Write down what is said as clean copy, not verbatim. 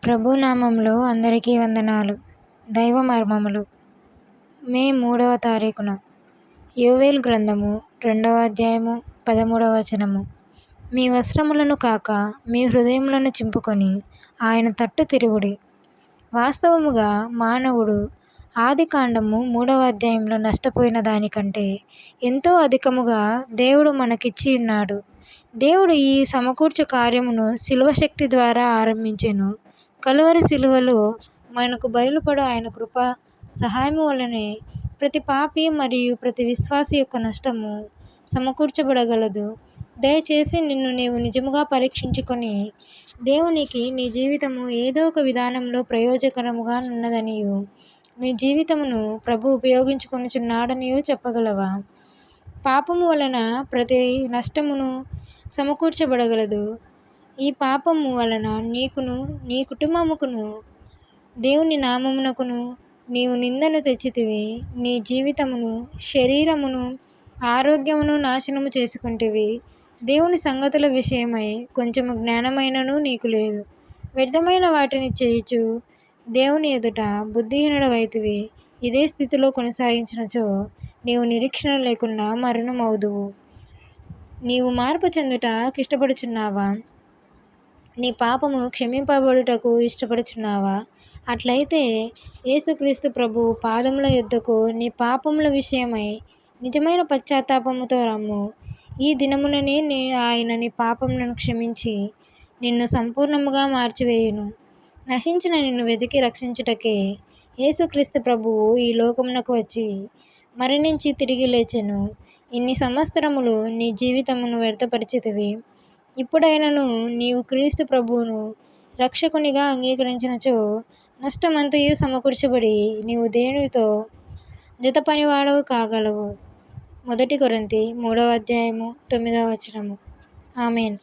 ప్రభు నామంలో అందరికీ వందనాలు. దైవ మర్మములు. మే 3వ తారీఖున యోవేలు గ్రంథము 2వ అధ్యాయము 13వ వచనము. మీ వస్త్రములను కాక మీ హృదయములను చింపుకొని ఆయన తట్టు తిరుగుడి. వాస్తవముగా మానవుడు ఆదికాండము 3వ అధ్యాయంలో నష్టపోయిన దానికంటే ఎంతో అధికముగా దేవుడు మనకిచ్చి ఉన్నాడు. దేవుడు ఈ సమకూర్చు కార్యమును శిలువ శక్తి ద్వారా ఆరంభించెను. కలువరి శిలువలో మనకు బయలుపడు ఆయన కృప సహాయము వలనే ప్రతి పాపి మరియు ప్రతి విశ్వాసి యొక్క నష్టము సమకూర్చబడగలదు. దయచేసి నిన్ను నీవు నిజముగా పరీక్షించుకొని దేవునికి నీ జీవితము ఏదో ఒక విధానంలో ప్రయోజకరముగా ఉన్నదనియు నీ జీవితమును ప్రభు ఉపయోగించుకొనుచున్నాడనియు చెప్పగలవా? పాపము వలన ప్రతి నష్టమును సమకూర్చబడగలదు. ఈ పాపము వలన నీకును నీ కుటుంబముకును దేవుని నామమునకును నీవు నిందను తెచ్చితివి. నీ జీవితమును శరీరమును ఆరోగ్యమును నాశనము చేసుకుంటివి. దేవుని సంగతుల విషయమై కొంచెము జ్ఞానమైనను నీకు లేదు. వ్యర్థమైన వాటిని చేయుచు దేవుని ఎదుట బుద్ధిహీనుడవైతివి. ఇదే స్థితిలో కొనసాగించినచో నీవు నిరీక్షణ లేకుండా మరణమవుదువు. నీవు మార్పు చెందుటకు ఇష్టపడుచున్నావా? నీ పాపము క్షమింపబడుటకు ఇష్టపడుచున్నావా? అట్లయితే యేసుక్రీస్తు ప్రభువు పాదముల యొద్దకు నీ పాపముల విషయమై నిజమైన పశ్చాత్తాపముతో రమ్ము. ఈ దినముననే ఆయన నీ పాపములను క్షమించి నిన్ను సంపూర్ణముగా మార్చివేయును. నశించిన నిన్ను వెతికి రక్షించుటకే యేసుక్రీస్తు ప్రభువు ఈ లోకమునకు వచ్చి మరణించి తిరిగి లేచెను. ఇన్ని సంవత్సరములు నీ జీవితమును వ్యర్థపరిచితివి. ఇప్పుడైనను నీవు క్రీస్తు ప్రభువును రక్షకునిగా అంగీకరించినచో నష్టమంతయు సమకూర్చబడి నీవు దేవునితో జతపనివాడవు కాగలవు. 1 కొరింథీ 3వ అధ్యాయము 9వ వచనము. ఆమేన్.